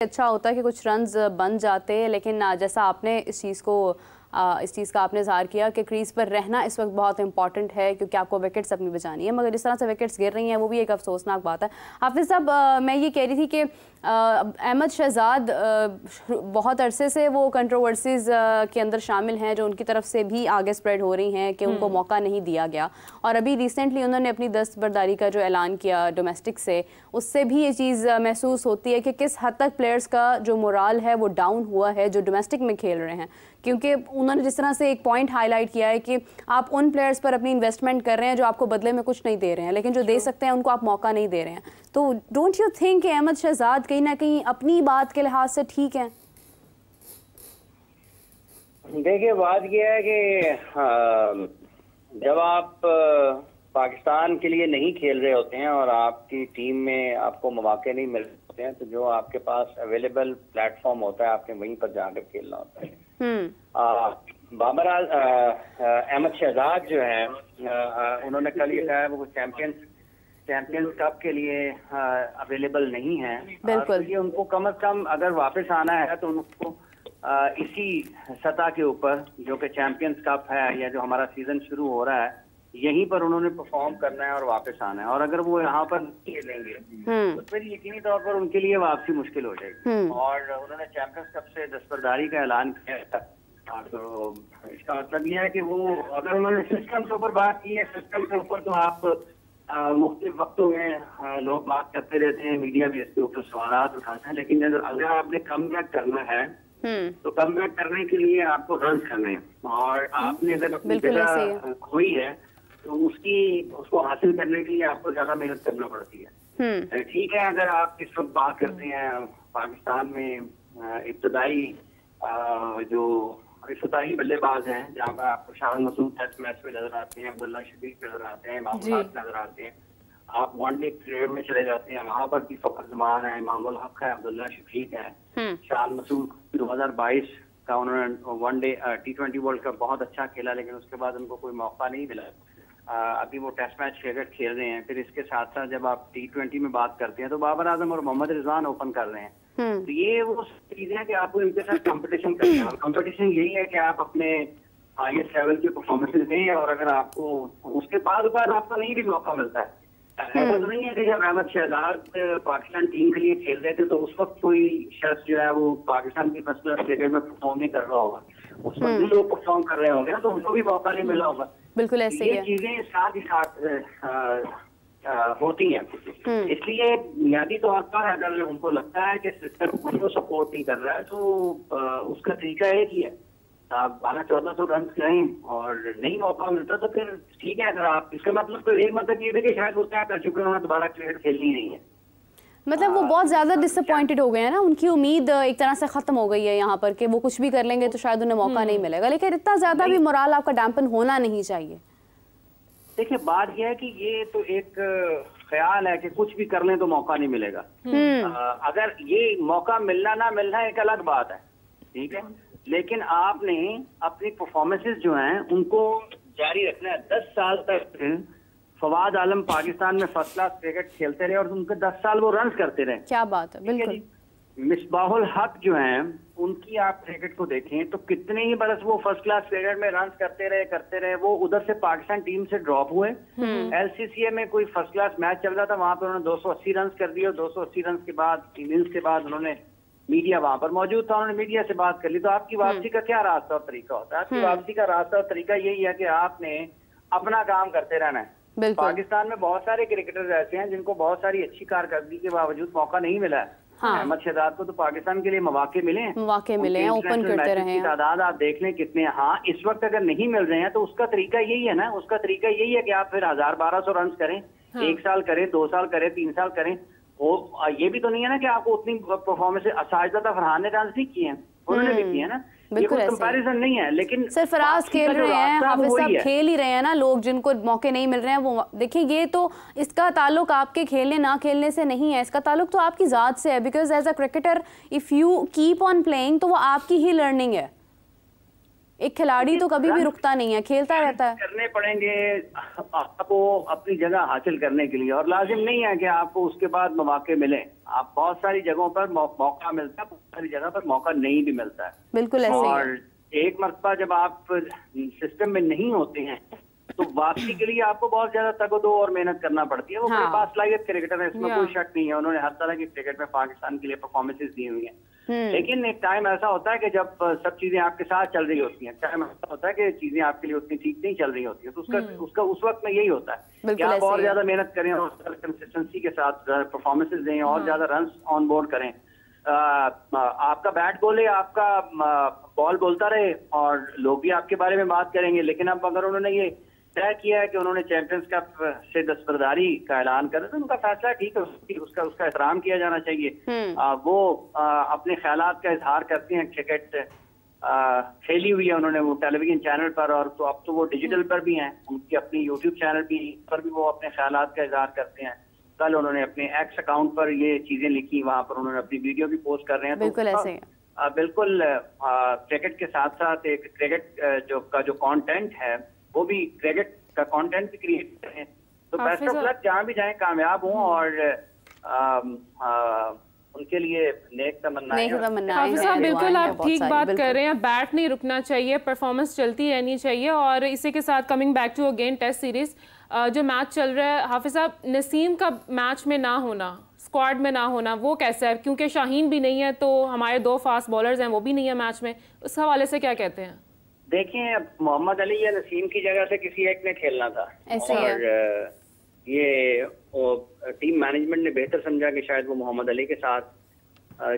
अच्छा होता है कि कुछ रन्स बन जाते, लेकिन जैसा आपने इस चीज़ का आपने इज़हार किया कि क्रीज पर रहना इस वक्त बहुत इंपॉर्टेंट है क्योंकि आपको विकेट्स अपनी बचानी है, मगर जिस तरह से विकेट्स गिर रही हैं वो भी एक अफसोसनाक बात है। हाफिज़ साहब, मैं ये कह रही थी कि अहमद शहजाद बहुत अरसे से वो कंट्रोवर्सीज़ के अंदर शामिल हैं जो उनकी तरफ से भी आगे स्प्रेड हो रही हैं कि उनको मौका नहीं दिया गया, और अभी रिसेंटली उन्होंने अपनी दस्तबरदारी का जो ऐलान किया डोमेस्टिक से, उससे भी ये चीज़ महसूस होती है कि किस हद तक प्लेयर्स का जो मोराल है वो डाउन हुआ है जो डोमेस्टिक में खेल रहे हैं। क्योंकि उन्होंने जिस तरह से एक पॉइंट हाईलाइट किया है कि आप उन प्लेयर्स पर अपनी इन्वेस्टमेंट कर रहे हैं जो आपको बदले में कुछ नहीं दे रहे हैं, लेकिन जो दे सकते हैं उनको आप मौका नहीं दे रहे हैं। तो डोंट यू थिंक कि अहमद शहजाद कहीं ना कहीं अपनी बात के लिहाज से ठीक है? देखिए, बात यह है कि जब आप पाकिस्तान के लिए नहीं खेल रहे होते हैं और आपकी टीम में आपको मौके नहीं मिल रहे होते हैं, तो जो आपके पास अवेलेबल प्लेटफॉर्म होता है आपने वहीं पर जाकर खेलना होता है। बाबर अहमद शहजाद जो है उन्होंने कल ये कहा वो चैंपियंस कप के लिए अवेलेबल नहीं है। तो ये उनको कम से कम अगर वापस आना है तो उनको इसी सतह के ऊपर जो कि चैंपियंस कप है या जो हमारा सीजन शुरू हो रहा है यहीं पर उन्होंने परफॉर्म करना है और वापस आना है। और अगर वो यहाँ पर खेलेंगे तो फिर यकीनी तौर पर उनके लिए वापसी मुश्किल हो जाएगी। और उन्होंने चैंपियंस कप से दस्तबरदारी का ऐलान किया था, तो इसका मतलब यह है कि वो अगर उन्होंने सिस्टम के ऊपर बात की है, सिस्टम के ऊपर तो आप मुख्तलिफ वक्तों में लोग बात करते रहते हैं, मीडिया भी इसके ऊपर सवाल उठाते हैं, लेकिन अगर आपने कम बैक करना है तो कम बैक करने के लिए आपको रन करने हैं। और आपने अगर अपनी जगह खोई है तो उसको हासिल करने के लिए आपको ज्यादा मेहनत करना पड़ती है। ठीक है, अगर आप इस वक्त बात करते हैं पाकिस्तान में इब्तदाई जो इफ्तिताई बल्लेबाज हैं जहाँ पर आपको शाह मसूद टेस्ट मैच में नजर आते हैं, अब्दुल्ला शफीक नजर आते हैं, मामूलात नजर आते हैं। आप वनडे क्रिकेट में चले जाते हैं, वहाँ पर भी फखर जमान है, मामूल हक है, अब्दुल्ला शफीक है, शाह मसूद 2022 का उन्होंने वनडे T20 वर्ल्ड कप बहुत अच्छा खेला, लेकिन उसके बाद उनको कोई मौका नहीं मिला। अभी वो टेस्ट मैच क्रिकेट खेल रहे हैं। फिर इसके साथ साथ जब आप T20 में बात करते हैं तो बाबर आजम और मोहम्मद रिजवान ओपन कर रहे हैं। तो ये वो चीजें हैं कि आपको इनके साथ कंपटीशन करना है, और कंपटीशन यही है कि आप अपने हाईएस्ट लेवल की परफॉर्मेंसेज दें, और अगर आपको उसके बाद आपको नहीं भी मौका मिलता है। ऐसा तो नहीं है कि जब अहमद शहजाद पाकिस्तान टीम के लिए खेल रहे थे तो उस वक्त कोई शख्स जो है वो पाकिस्तान की फर्स्ट क्लास क्रिकेट में परफॉर्म नहीं कर रहा होगा, उस वक्त भी लोग परफॉर्म कर रहे होंगे तो उनको भी मौका नहीं मिला होगा। बिल्कुल ऐसे ही है। ये चीजें साथ ही साथ होती हैं। इसलिए बुनियादी तौर पर अगर उनको लगता है कि सिस्टम उनको सपोर्ट नहीं कर रहा है तो उसका तरीका एक ही है, आप 1200-1400 रन करें और नहीं मौका मिलता तो फिर ठीक है। अगर आप इसका मतलब तो एक मतलब ये है कि शायद उसका कर चुके हैं, दोबारा क्रिकेट खेलनी नहीं है। मतलब वो बहुत ज़्यादा डिसअपॉइंटेड हो गए हैं ना, उनकी उम्मीद एक तरह से ख़त्म हो गई है यहाँ पर कि वो कुछ भी कर लेंगे तो शायद उन्हें मौका नहीं मिलेगा। लेकिन इतना ज़्यादा भी मोराल आपका डैम्पन होना नहीं चाहिए। देखिए, बात यह है कि ये तो एक ख्याल है कि कुछ भी कर लें तो मौका नहीं मिलेगा। अगर ये मौका मिलना ना मिलना एक अलग बात है, ठीक है, लेकिन आपने अपनी परफॉर्मेंसेस जो हैं उनको जारी रखना है। 10 साल तक फवाद आलम पाकिस्तान में फर्स्ट क्लास क्रिकेट खेलते रहे और उनके 10 साल वो रन करते रहे। क्या बात है, बिल्कुल। मिसबाहुल हक जो हैं उनकी आप क्रिकेट को देखें तो कितने ही बरस वो फर्स्ट क्लास क्रिकेट में रन करते रहे। वो उधर से पाकिस्तान टीम से ड्रॉप हुए, LCCA में कोई फर्स्ट क्लास मैच चल रहा था, वहां पर उन्होंने 280 रन कर दिए। 280 रन के बाद इनिंग्स के बाद उन्होंने मीडिया वहां पर मौजूद था, उन्होंने मीडिया से बात कर ली। तो आपकी वापसी का क्या रास्ता और तरीका होता है? आपकी वापसी का रास्ता और तरीका यही है कि आपने अपना काम करते रहना है। पाकिस्तान में बहुत सारे क्रिकेटर्स ऐसे हैं जिनको बहुत सारी अच्छी कारकर्दगी के बावजूद मौका नहीं मिला है। अहमद शहजाद को तो पाकिस्तान के लिए मौके मिले हैं, ओपन करते रहे हैं। तादाद आप देख लें कितने। हाँ, इस वक्त अगर नहीं मिल रहे हैं तो उसका तरीका यही है ना, उसका तरीका यही है कि आप फिर 1000-1200 रन करें, 1 साल करें, 2 साल करें, 3 साल करें। वो ये भी तो नहीं है ना कि आपको उतनी परफॉर्मेंस साजिदा फरहान ने डांस नहीं किए हैं, उन्होंने भी किए हैं ना। ये कोई कंपैरिजन नहीं है। लेकिन सिर्फ फराज खेल रहे हैं, हाफिज साहब खेल ही रहे हैं ना। लोग जिनको मौके नहीं मिल रहे हैं वो देखिए, ये तो इसका ताल्लुक आपके खेलने ना खेलने से नहीं है, इसका ताल्लुक तो आपकी ज़ात से है। Because as a cricketer if you keep on playing तो वो आपकी ही लर्निंग है। एक खिलाड़ी तो कभी भी रुकता नहीं है, खेलता रहता है। करने पड़ेंगे आपको अपनी जगह हासिल करने के लिए, और लाजिम नहीं है कि आपको उसके बाद मौके मिले। आप बहुत सारी जगहों पर मौका मिलता है, बहुत सारी जगह पर मौका नहीं भी मिलता है। बिल्कुल ऐसे और एक मरतबा जब आप सिस्टम में नहीं होते हैं तो वापसी के लिए आपको बहुत ज्यादा तगदो और मेहनत करना पड़ती है। वो बड़े बासलाहियत क्रिकेटर है, इसमें कोई शक नहीं है। उन्होंने हर तरह की क्रिकेट में पाकिस्तान के लिए परफॉर्मेंसेस दी हुई हैं। लेकिन एक टाइम ऐसा होता है कि जब सब चीजें आपके साथ चल रही होती हैं, टाइम ऐसा होता है कि चीजें आपके लिए उतनी ठीक नहीं चल रही होती है, तो उसका उस वक्त में यही होता है कि आप और ज्यादा मेहनत करें और कंसिस्टेंसी के साथ परफॉर्मेंसेस दें और ज्यादा रन ऑन बोर्ड करें। आपका बैट बोले, आपका बॉल बोलता रहे और लोग भी आपके बारे में बात करेंगे। लेकिन अब अगर उन्होंने ये तय किया है कि उन्होंने चैंपियंस कप से दस्तबरदारी का ऐलान कर, तो उनका फैसला ठीक है, उसका एहतराम किया जाना चाहिए। वो अपने ख्यालात का इजहार करते हैं। क्रिकेट खेली हुई है उन्होंने, वो टेलीविजन चैनल पर, और तो अब तो वो डिजिटल पर भी हैं, उनकी अपनी यूट्यूब चैनल पर भी वो अपने ख्यालात का इजहार करते हैं। कल उन्होंने अपने एक्स अकाउंट पर ये चीजें लिखी, वहां पर उन्होंने अपनी वीडियो भी पोस्ट कर रहे हैं। बिल्कुल ऐसे बिल्कुल क्रिकेट के साथ साथ एक क्रिकेट जो कंटेंट है वो भी क्रिकेट का कंटेंट भी क्रिएट करें। तो बेस्ट ऑफ लक, जहाँ भी जाएं कामयाब हों और उनके लिए नेक तमन्नाएं। हाफिज साहब बिल्कुल आप ठीक बात कर रहे हैं, बैट नहीं रुकना चाहिए, परफॉर्मेंस चलती रहनी चाहिए। और इसी के साथ coming back to again test series जो मैच चल रहा है, हाफिज साहब नसीम का मैच में ना होना, स्क्वाड में ना होना, वो कैसा है? क्योंकि शाहीन भी नहीं है, तो हमारे 2 फास्ट बॉलर्स हैं, वो भी नहीं है मैच में, उस हवाले से क्या कहते हैं? देखिए, मोहम्मद अली या नसीम की जगह से किसी एक ने खेलना था, और ये टीम मैनेजमेंट ने बेहतर समझा कि शायद वो मोहम्मद अली के साथ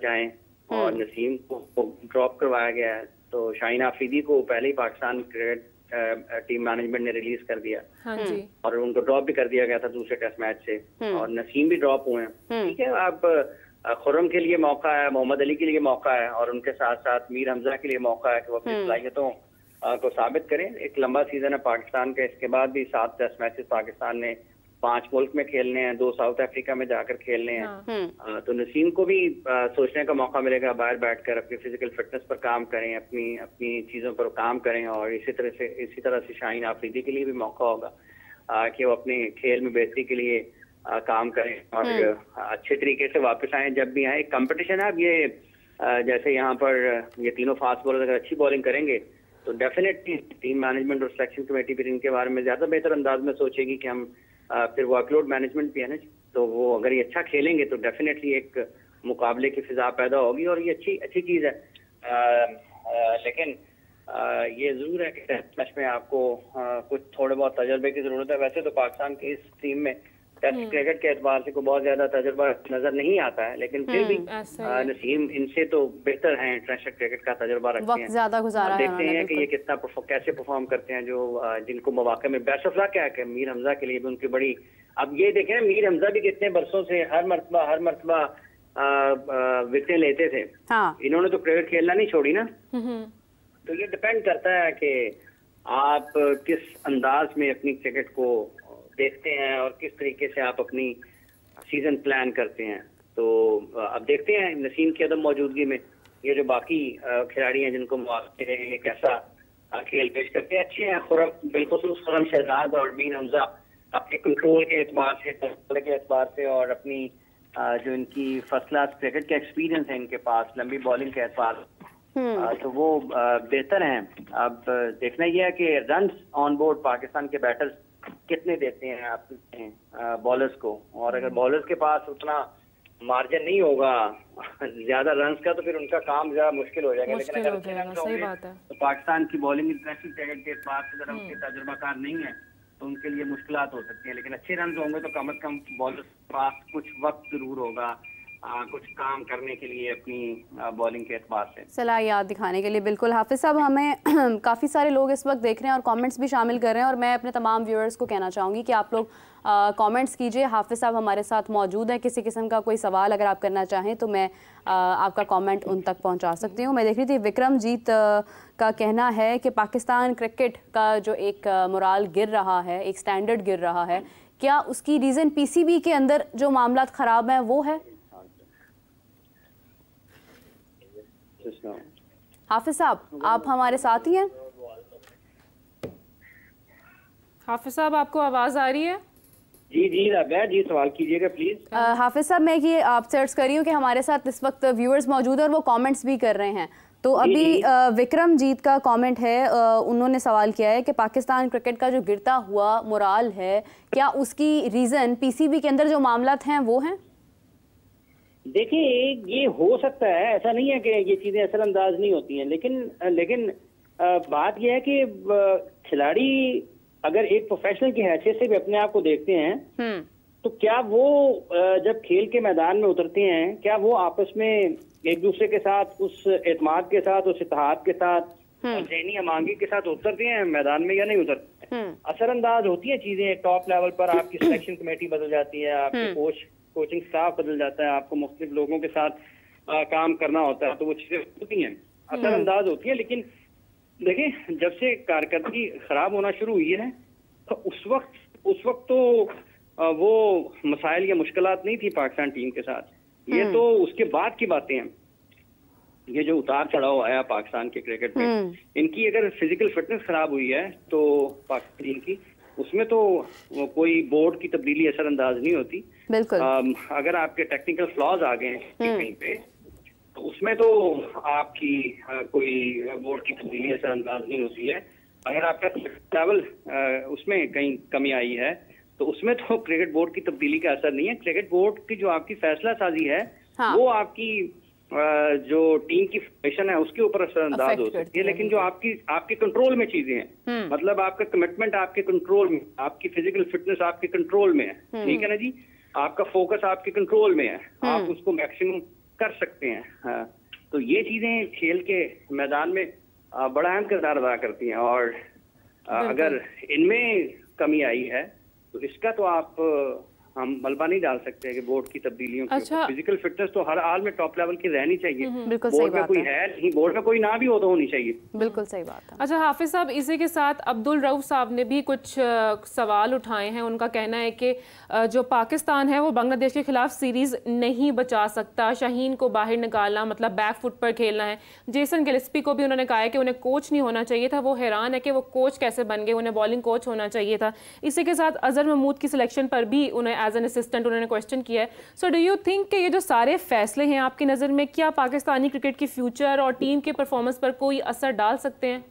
जाएं और नसीम को ड्रॉप करवाया गया है। तो शाहीन आफरीदी को पहले ही पाकिस्तान क्रिकेट टीम मैनेजमेंट ने रिलीज कर दिया। हाँ जी। और उनको ड्रॉप भी कर दिया गया था दूसरे टेस्ट मैच से, और नसीम भी ड्रॉप हुए हैं। ठीक है, अब खुर्रम के लिए मौका है, मोहम्मद अली के लिए मौका है, और उनके साथ साथ मीर हमजा के लिए मौका है कि वो अपनी सलाहियतों को साबित करें। एक लंबा सीजन है पाकिस्तान का, इसके बाद भी 7 टेस्ट मैचेस पाकिस्तान ने 5 मुल्क में खेलने हैं, 2 साउथ अफ्रीका में जाकर खेलने हैं। तो नसीम को भी सोचने का मौका मिलेगा, बाहर बैठकर अपनी फिजिकल फिटनेस पर काम करें, अपनी चीजों पर काम करें। और इसी तरह से शाहीन आफरीदी के लिए भी मौका होगा कि वो अपने खेल में बेहतरी के लिए काम करें और अच्छे तरीके से वापस आए जब भी आए। कंपटीशन है अब ये, जैसे यहाँ पर ये तीनों फास्ट बॉलर अगर अच्छी बॉलिंग करेंगे तो डेफिनेटली टीम मैनेजमेंट और सिलेक्शन कमेटी फिर इनके बारे में ज्यादा बेहतर अंदाज में सोचेगी कि हम फिर वर्कलोड मैनेजमेंट भी है ना, तो वो अगर ये अच्छा खेलेंगे तो डेफिनेटली एक मुकाबले की फिजा पैदा होगी, और ये अच्छी चीज है। लेकिन ये जरूर है कि टेस्ट मैच में आपको कुछ थोड़े बहुत तजर्बे की जरूरत है। वैसे तो पाकिस्तान की इस टीम में टेस्ट क्रिकेट के एतबार से कोई बहुत ज्यादा तजुर्बा नजर नहीं आता है, लेकिन फिर भी नसीम इनसे तो बेहतर हैं, इंटरनेशनल क्रिकेट का तजुर्बा रखते हैं, ज्यादा गुजारा है। देखते हैं कि ये कितना कैसे परफॉर्म करते हैं, जो जिनको मौके में बेस्ट ऑफ लक क्या है। मीर हमजा के लिए भी उनकी बड़ी, अब ये देखें मीर हमजा भी कितने बरसों से हर मरतबा विकेटें लेते थे। इन्होंने तो क्रिकेट खेलना नहीं छोड़ी ना। तो ये डिपेंड करता है कि आप किस अंदाज में अपनी क्रिकेट को देखते हैं और किस तरीके से आप अपनी सीजन प्लान करते हैं। तो अब देखते हैं नसीम की अदम मौजूदगी में ये जो बाकी खिलाड़ी हैं जिनको मौके हैं, ये कैसा खेल पेश करते हैं। अच्छे हैं खुर्रम, बिल्कुल खुर्रम शहजाद और मीर हमजा अपने कंट्रोल के एतबार से और अपनी जो इनकी फर्स्ट क्लास क्रिकेट का एक्सपीरियंस है इनके पास, लंबी बॉलिंग के एतबार तो वो बेहतर हैं। अब देखना यह है कि रन ऑन बोर्ड पाकिस्तान के बैटर्स कितने देते हैं अपने बॉलर्स को, और अगर बॉलर्स के पास उतना मार्जिन नहीं होगा ज्यादा रन्स का, तो फिर उनका काम ज्यादा मुश्किल हो जाएगा। लेकिन अगर अच्छे रन होंगे तो पाकिस्तान की बॉलिंग इंटरनेशनल क्रिकेट के पास अगर उनके तजुर्बाकार नहीं है तो उनके लिए मुश्किलात हो सकती हैं। लेकिन अच्छे रन होंगे तो कम से कम बॉलर्स के पास कुछ वक्त जरूर होगा कुछ काम करने के लिए अपनी बॉलिंग के एतबार से, सलाहियत दिखाने के लिए। बिल्कुल हाफिज साहब, हमें काफ़ी सारे लोग इस वक्त देख रहे हैं और कमेंट्स भी शामिल कर रहे हैं, और मैं अपने तमाम व्यूअर्स को कहना चाहूँगी कि आप लोग कमेंट्स कीजिए। हाफिज साहब हमारे साथ मौजूद हैं, किसी किस्म का कोई सवाल अगर आप करना चाहें तो मैं आपका कमेंट उन तक पहुँचा सकती हूँ। मैं देख रही थी विक्रमजीत का कहना है कि पाकिस्तान क्रिकेट का जो एक मोराल गिर रहा है, एक स्टैंडर्ड गिर रहा है, क्या उसकी रीज़न PCB के अंदर जो मामला ख़राब हैं वो है? हाफिज साहब आप हमारे साथ ही हैं? हाफिज साहब आपको आवाज़ आ रही है? जी जी राबिया जी, सवाल कीजिएगा प्लीज। हाफिज साहब, मैं ये आपसे अर्ज कर रही हूँ कि हमारे साथ इस वक्त व्यूअर्स मौजूद है और वो कमेंट्स भी कर रहे हैं। तो अभी विक्रम जीत का कमेंट है, उन्होंने सवाल किया है कि पाकिस्तान क्रिकेट का जो गिरता हुआ मोराल है, क्या उसकी रीज़न पीसीबी के अंदर जो मामलात हैं वो हैं? देखिए, ये हो सकता है, ऐसा नहीं है कि ये चीजें असरअंदाज नहीं होती हैं, लेकिन बात यह है कि खिलाड़ी अगर एक प्रोफेशनल की हैसियत से भी अपने आप को देखते हैं तो क्या वो जब खेल के मैदान में उतरते हैं, क्या वो आपस में एक दूसरे के साथ उस एतमाद के साथ, उस इत्तेहाद के साथ और ज़हनी अमांगी के साथ उतरते हैं मैदान में या नहीं उतरते? असरअंदाज होती हैं चीजें। टॉप लेवल पर आपकी सिलेक्शन कमेटी बदल जाती है, आपके कोचिंग स्टाफ बदल जाता है, आपको मुख्तलिफ लोगों के साथ काम करना होता है, तो वो चीजें होती हैं, असरअंदाज होती हैं। लेकिन देखिए, जब से कारकर्दगी खराब होना शुरू हुई है तो उस वक्त तो वो मसाइल या मुश्किलात नहीं थी पाकिस्तान टीम के साथ। ये तो उसके बाद की बातें हैं। ये जो उतार चढ़ाव आया पाकिस्तान के क्रिकेट में, इनकी अगर फिजिकल फिटनेस खराब हुई है तो पाकिस्तान टीम की, उसमें तो कोई बोर्ड की तब्दीली असरअंदाज नहीं होती। बिल्कुल। अगर आपके टेक्निकल फ्लॉज आ गए कहीं पे तो उसमें तो आपकी कोई बोर्ड की तब्दीली असरअंदाज नहीं होती है। अगर आपका लेवल उसमें कहीं कमी आई है तो उसमें तो क्रिकेट बोर्ड की तब्दीली का असर नहीं है। क्रिकेट बोर्ड की जो आपकी फैसला साजी है वो आपकी जो टीम की फॉर्मेशन है उसके ऊपर असरअंदाज हो सकती है, लेकिन जो आपके कंट्रोल में चीजें हैं, मतलब आपका कमिटमेंट आपके कंट्रोल में, आपकी फिजिकल फिटनेस आपके कंट्रोल में है, ठीक है ना जी, आपका फोकस आपके कंट्रोल में है, आप उसको मैक्सिमम कर सकते हैं। हाँ, तो ये चीजें खेल के मैदान में बड़ा अहम किरदार अदा करती हैं, और अगर इनमें कमी आई है तो इसका तो हम मलबा नहीं डाल सकते कि बोर्ड की तब्दीलियों की। अच्छा। फिजिकल फिटनेस तो हर हाल में टॉप लेवल की रहनी चाहिए। बिल्कुल सही बोर्ड में बात कोई है नहीं, बोर्ड में कोई ना भी हो तो होनी चाहिए। बिल्कुल सही बात है। अच्छा हाफिज साहब, इसी के साथ अब्दुल रऊफ साहब ने भी कुछ सवाल उठाए हैं। उनका कहना है कि जो पाकिस्तान है वो बांग्लादेश के खिलाफ सीरीज नहीं बचा सकता, शाहीन को बाहर निकालना मतलब बैक फुट पर खेलना है। जेसन गिल्स्पी को भी उन्होंने कहा है कि उन्हें कोच नहीं होना चाहिए था, वो हैरान है कि वो कोच कैसे बन गए, उन्हें बॉलिंग कोच होना चाहिए था। इसी के साथ अजहर महमूद की सिलेक्शन पर भी उन्हें एज एन असिस्टेंट उन्होंने क्वेश्चन किया है। सो डू यू थिंक कि ये जो सारे फैसले हैं आपकी नज़र में क्या पाकिस्तानी क्रिकेट की फ्यूचर और टीम के परफॉर्मेंस पर कोई असर डाल सकते हैं?